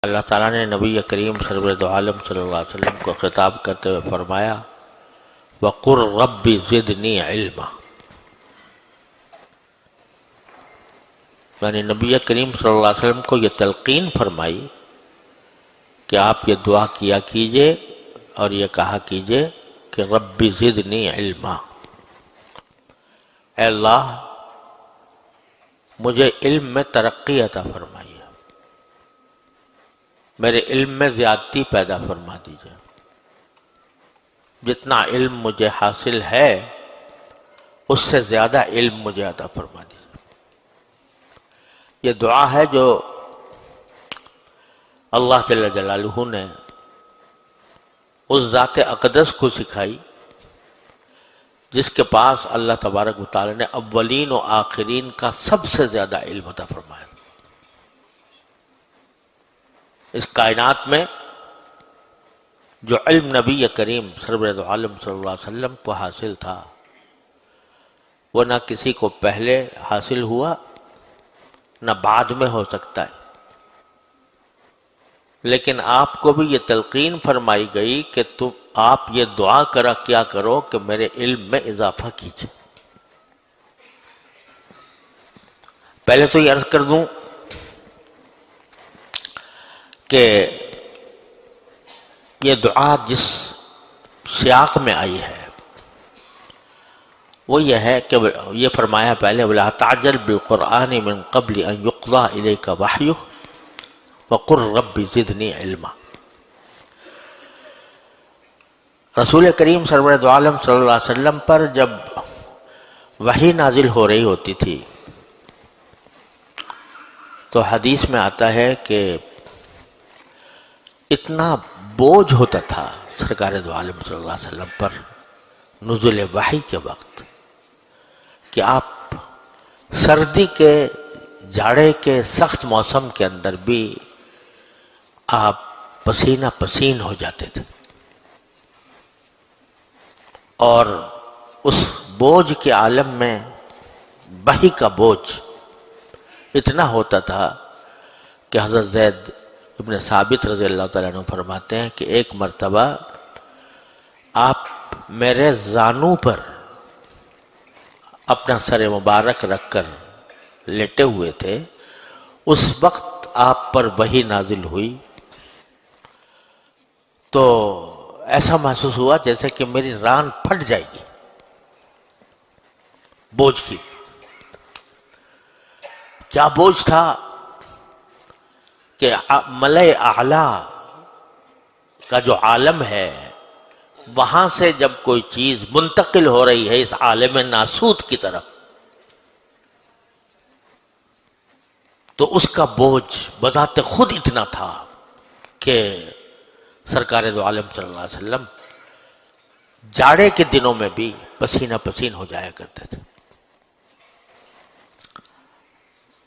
اللہ تعالیٰ نے نبی کریم سرور دو عالم صلی اللہ علیہ وسلم کو خطاب کرتے ہوئے فرمایا وَقُلْ رَبِّ زِدْنِي عِلْمًا، یعنی نبی کریم صلی اللہ علیہ وسلم کو یہ تلقین فرمائی کہ آپ یہ دعا کیا کیجئے اور یہ کہا کیجئے کہ رب زدنی علما، اے اللہ مجھے علم میں ترقی عطا فرمائیے، میرے علم میں زیادتی پیدا فرما دیجئے، جتنا علم مجھے حاصل ہے اس سے زیادہ علم مجھے عطا فرما دیجئے۔ یہ دعا ہے جو اللہ جل جلالہ نے اس ذات اقدس کو سکھائی جس کے پاس اللہ تبارک و تعالی نے اولین و آخرین کا سب سے زیادہ علم عطا فرمایا۔ اس کائنات میں جو علم نبی کریم سرور دو عالم صلی اللہ علیہ وسلم کو حاصل تھا وہ نہ کسی کو پہلے حاصل ہوا نہ بعد میں ہو سکتا ہے، لیکن آپ کو بھی یہ تلقین فرمائی گئی کہ آپ یہ دعا کیا کرو کہ میرے علم میں اضافہ کیجئے۔ پہلے تو یہ عرض کر دوں کہ یہ دعا جس سیاق میں آئی ہے وہ یہ ہے کہ یہ فرمایا پہلے وَلَا تَعْجَلْ بِالْقُرْآنِ مِنْ قَبْلِ أَنْ يُقْضَى إِلَيْكَ وَحْيُهُ وَقُلْ رَبِّ زِدْنِي عِلْمًا۔ رسول کریم سرور دو عالم صلی اللہ علیہ وسلم پر جب وحی نازل ہو رہی ہوتی تھی تو حدیث میں آتا ہے کہ اتنا بوجھ ہوتا تھا سرکار دو عالم صلی اللہ علیہ وسلم پر نزول وحی کے وقت کہ آپ سردی کے جاڑے کے سخت موسم کے اندر بھی آپ پسینہ پسین ہو جاتے تھے، اور اس بوجھ کے عالم میں وحی کا بوجھ اتنا ہوتا تھا کہ حضرت زید ابن ثابت رضی اللہ تعالیٰ عنہ فرماتے ہیں کہ ایک مرتبہ آپ میرے زانو پر اپنا سر مبارک رکھ کر لیٹے ہوئے تھے، اس وقت آپ پر وحی نازل ہوئی تو ایسا محسوس ہوا جیسے کہ میری ران پھٹ جائے گی بوجھ کی۔ کیا بوجھ تھا کہ ملأ اعلی کا جو عالم ہے وہاں سے جب کوئی چیز منتقل ہو رہی ہے اس عالم ناسوت کی طرف تو اس کا بوجھ بذات خود اتنا تھا کہ سرکار دو عالم صلی اللہ علیہ وسلم جاڑے کے دنوں میں بھی پسینہ پسین ہو جایا کرتے تھے۔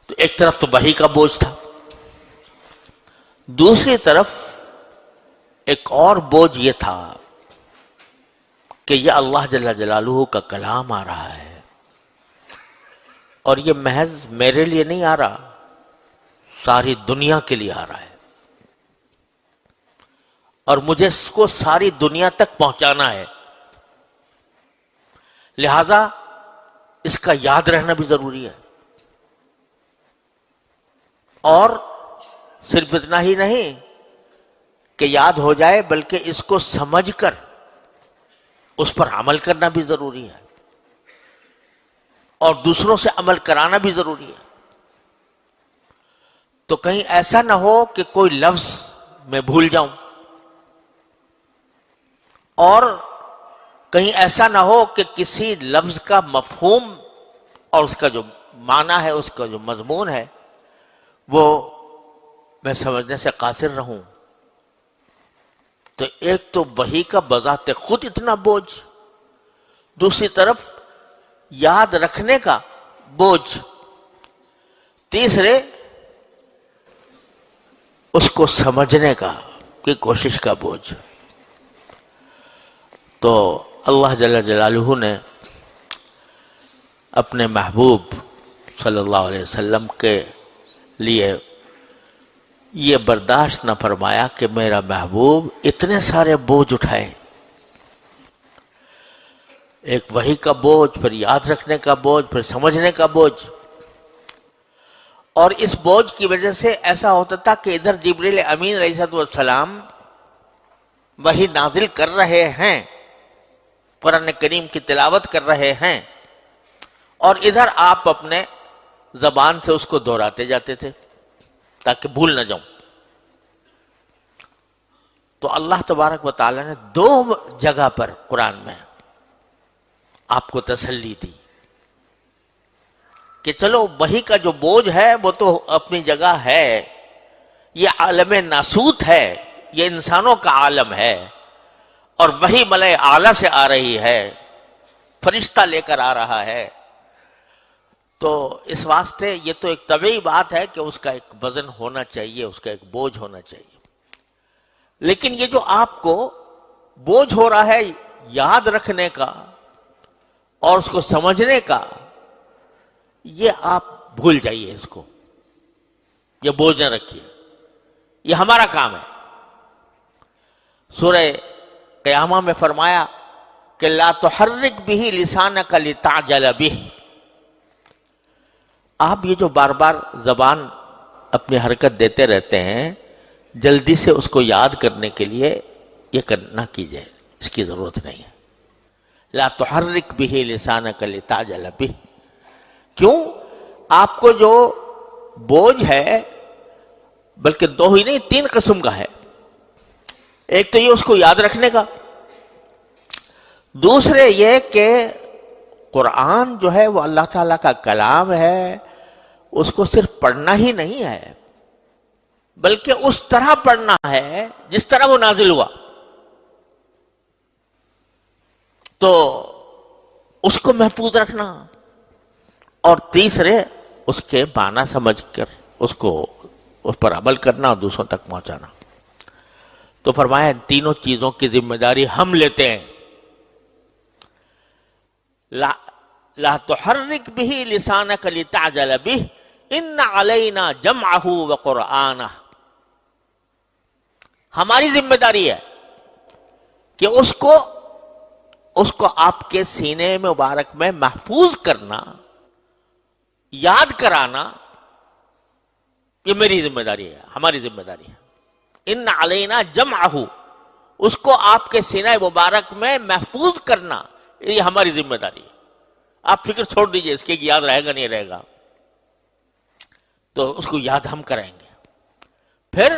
تو ایک طرف تو وحی کا بوجھ تھا، دوسری طرف ایک اور بوجھ یہ تھا کہ یہ اللہ جل جلالہ کا کلام آ رہا ہے اور یہ محض میرے لیے نہیں آ رہا، ساری دنیا کے لیے آ رہا ہے اور مجھے اس کو ساری دنیا تک پہنچانا ہے، لہذا اس کا یاد رہنا بھی ضروری ہے، اور صرف اتنا ہی نہیں کہ یاد ہو جائے بلکہ اس کو سمجھ کر اس پر عمل کرنا بھی ضروری ہے اور دوسروں سے عمل کرانا بھی ضروری ہے۔ تو کہیں ایسا نہ ہو کہ کوئی لفظ میں بھول جاؤں، اور کہیں ایسا نہ ہو کہ کسی لفظ کا مفہوم اور اس کا جو معنی ہے، اس کا جو مضمون ہے وہ میں سمجھنے سے قاصر رہوں۔ تو ایک تو وحی کا بذات خود اتنا بوجھ، دوسری طرف یاد رکھنے کا بوجھ، تیسرے اس کو سمجھنے کا کی کوشش کا بوجھ۔ تو اللہ جل جلالہ نے اپنے محبوب صلی اللہ علیہ وسلم کے لیے یہ برداشت نہ فرمایا کہ میرا محبوب اتنے سارے بوجھ اٹھائے، ایک وحی کا بوجھ، پھر یاد رکھنے کا بوجھ، پھر سمجھنے کا بوجھ، اور اس بوجھ کی وجہ سے ایسا ہوتا تھا کہ ادھر جبریل امین علیہ السلام وحی نازل کر رہے ہیں، قرآن کریم کی تلاوت کر رہے ہیں، اور ادھر آپ اپنے زبان سے اس کو دہراتے جاتے تھے تاکہ بھول نہ جاؤں۔ تو اللہ تبارک و تعالیٰ نے 2 جگہ پر قرآن میں آپ کو تسلی دی کہ چلو وحی کا جو بوجھ ہے وہ تو اپنی جگہ ہے، یہ عالم ناسوت ہے، یہ انسانوں کا عالم ہے، اور وحی ملائے اعلیٰ سے آ رہی ہے، فرشتہ لے کر آ رہا ہے، تو اس واسطے یہ تو ایک طبیعی بات ہے کہ اس کا ایک وزن ہونا چاہیے، اس کا ایک بوجھ ہونا چاہیے۔ لیکن یہ جو آپ کو بوجھ ہو رہا ہے یاد رکھنے کا اور اس کو سمجھنے کا، یہ آپ بھول جائیے، اس کو یہ بوجھ نہ رکھیے، یہ ہمارا کام ہے۔ سورہ قیامہ میں فرمایا کہ لا تحرک به لسانک لتعجل به، آپ یہ جو بار بار زبان اپنی حرکت دیتے رہتے ہیں، جلدی سے اس کو یاد کرنے کے لیے یہ کرنا کیجئے، اس کی ضرورت نہیں ہے۔ لا تحرک به لسانک لتعجل به، کیوں؟ آپ کو جو بوجھ ہے، بلکہ 2 ہی نہیں 3 قسم کا ہے۔ ایک تو یہ اس کو یاد رکھنے کا، دوسرے یہ کہ قرآن جو ہے وہ اللہ تعالیٰ کا کلام ہے، اس کو صرف پڑھنا ہی نہیں ہے بلکہ اس طرح پڑھنا ہے جس طرح وہ نازل ہوا، تو اس کو محفوظ رکھنا، اور تیسرے اس کے معنی سمجھ کر اس پر عمل کرنا اور دوسروں تک پہنچانا۔ تو فرمایا ان تینوں چیزوں کی ذمہ داری ہم لیتے ہیں۔ لا تحرک به لسانک لتعجل به ان علینا جمعہ وقرآنہ، ہماری ذمہ داری ہے کہ اس کو آپ کے سینے مبارک میں محفوظ کرنا، یاد کرانا، یہ میری ذمہ داری ہے، ہماری ذمہ داری ہے۔ ان علینا جمعہ، اس کو آپ کے سینہ مبارک میں محفوظ کرنا، یہ ہماری ذمہ داری ہے۔ آپ فکر چھوڑ دیجئے اس کے کہ یاد رہے گا نہیں رہے گا، تو اس کو یاد ہم کریں گے۔ پھر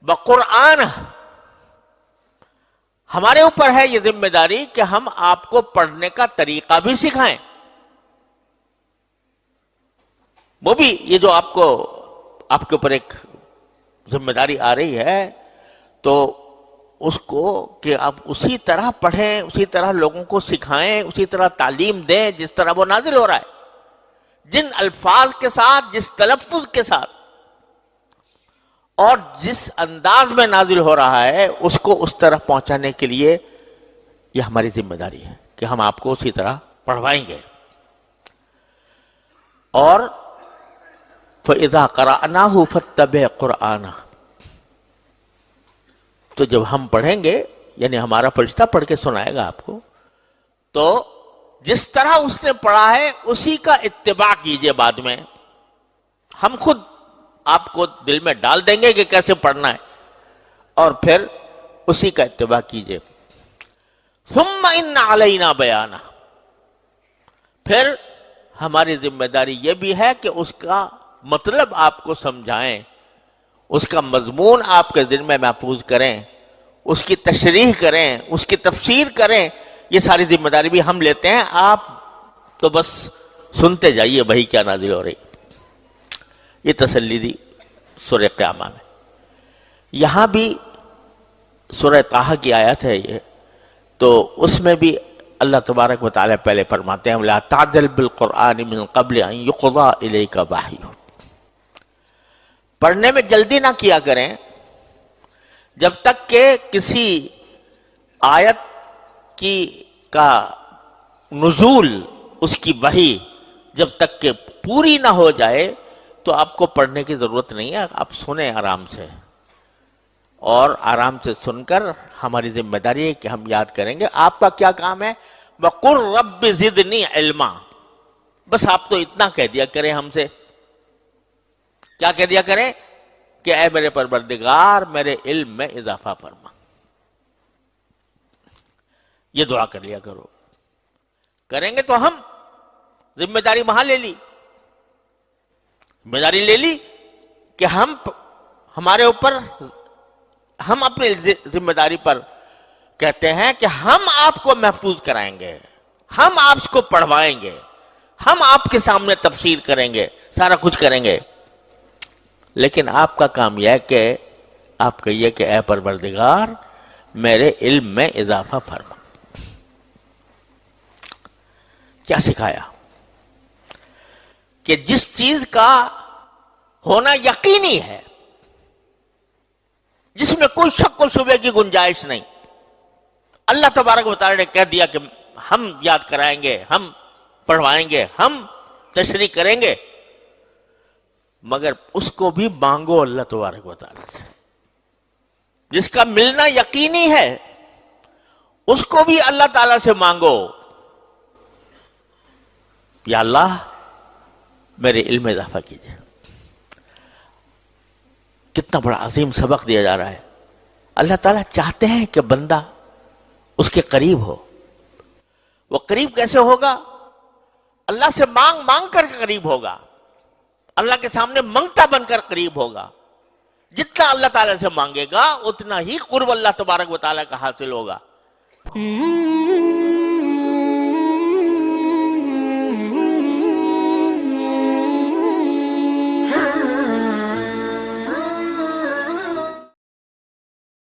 بقرآن، ہمارے اوپر ہے یہ ذمہ داری کہ ہم آپ کو پڑھنے کا طریقہ بھی سکھائیں۔ وہ بھی یہ جو آپ کے اوپر ایک ذمہ داری آ رہی ہے، تو اس کو کہ آپ اسی طرح پڑھیں، اسی طرح لوگوں کو سکھائیں، اسی طرح تعلیم دیں جس طرح وہ نازل ہو رہا ہے، جن الفاظ کے ساتھ، جس تلفظ کے ساتھ اور جس انداز میں نازل ہو رہا ہے، اس کو اس طرح پہنچانے کے لیے یہ ہماری ذمہ داری ہے کہ ہم آپ کو اسی طرح پڑھوائیں گے۔ اور فَإِذَا قَرَأْنَاهُ فَاتَّبِعْ قُرْآنَهُ، تو جب ہم پڑھیں گے، یعنی ہمارا فرشتہ پڑھ کے سنائے گا آپ کو، تو جس طرح اس نے پڑھا ہے اسی کا اتباع کیجئے۔ بعد میں ہم خود آپ کو دل میں ڈال دیں گے کہ کیسے پڑھنا ہے، اور پھر اسی کا اتباع کیجئے۔ ثم ان علینا بیانہ، پھر ہماری ذمہ داری یہ بھی ہے کہ اس کا مطلب آپ کو سمجھائیں، اس کا مضمون آپ کے دل میں محفوظ کریں، اس کی تشریح کریں، اس کی تفسیر کریں۔ یہ ساری ذمہ داری بھی ہم لیتے ہیں، آپ تو بس سنتے جائیے وہی کیا نازل ہو رہی۔ یہ تسلی دی سورہ قیامہ میں۔ یہاں بھی سورہ طٰہٰ کی آیت ہے یہ، تو اس میں بھی اللہ تبارک و تعالیٰ پہلے فرماتے ہیں لا تعجل بالقرآن من قبل ان یقضى الیک وحیہ، پڑھنے میں جلدی نہ کیا کریں جب تک کہ کسی آیت کا نزول، اس کی وحی جب تک کہ پوری نہ ہو جائے، تو آپ کو پڑھنے کی ضرورت نہیں ہے، آپ سنیں آرام سے، اور آرام سے سن کر ہماری ذمہ داری ہے کہ ہم یاد کریں گے۔ آپ کا کیا کام ہے؟ وَقُلْ رَبِّ زِدْنِي عِلْمًا، بس آپ تو اتنا کہہ دیا کریں ہم سے۔ کیا کہہ دیا کریں؟ کہ اے میرے پروردگار میرے علم میں اضافہ فرما۔ یہ دعا کر لیا کرو، کریں گے تو ہم ذمہ داری وہاں لے لی، ذمہ داری لے لی کہ ہمارے اوپر، ہم اپنی ذمہ داری پر کہتے ہیں کہ ہم آپ کو محفوظ کرائیں گے، ہم آپ کو پڑھوائیں گے، ہم آپ کے سامنے تفسیر کریں گے، سارا کچھ کریں گے، لیکن آپ کا کام یہ ہے کہ آپ کہیے کہ اے پروردگار میرے علم میں اضافہ فرما۔ کیا سکھایا؟ کہ جس چیز کا ہونا یقینی ہے، جس میں کوئی شک و شبہ کی گنجائش نہیں، اللہ تبارک و تعالی نے کہہ دیا کہ ہم یاد کرائیں گے، ہم پڑھوائیں گے، ہم تشریح کریں گے، مگر اس کو بھی مانگو اللہ تبارک و تعالی سے۔ جس کا ملنا یقینی ہے اس کو بھی اللہ تعالی سے مانگو، یا اللہ میرے علم میں اضافہ کیجئے۔ کتنا بڑا عظیم سبق دیا جا رہا ہے۔ اللہ تعالیٰ چاہتے ہیں کہ بندہ اس کے قریب ہو۔ وہ قریب کیسے ہوگا؟ اللہ سے مانگ مانگ کر قریب ہوگا، اللہ کے سامنے منگتا بن کر قریب ہوگا۔ جتنا اللہ تعالیٰ سے مانگے گا اتنا ہی قرب اللہ تبارک و تعالیٰ کا حاصل ہوگا۔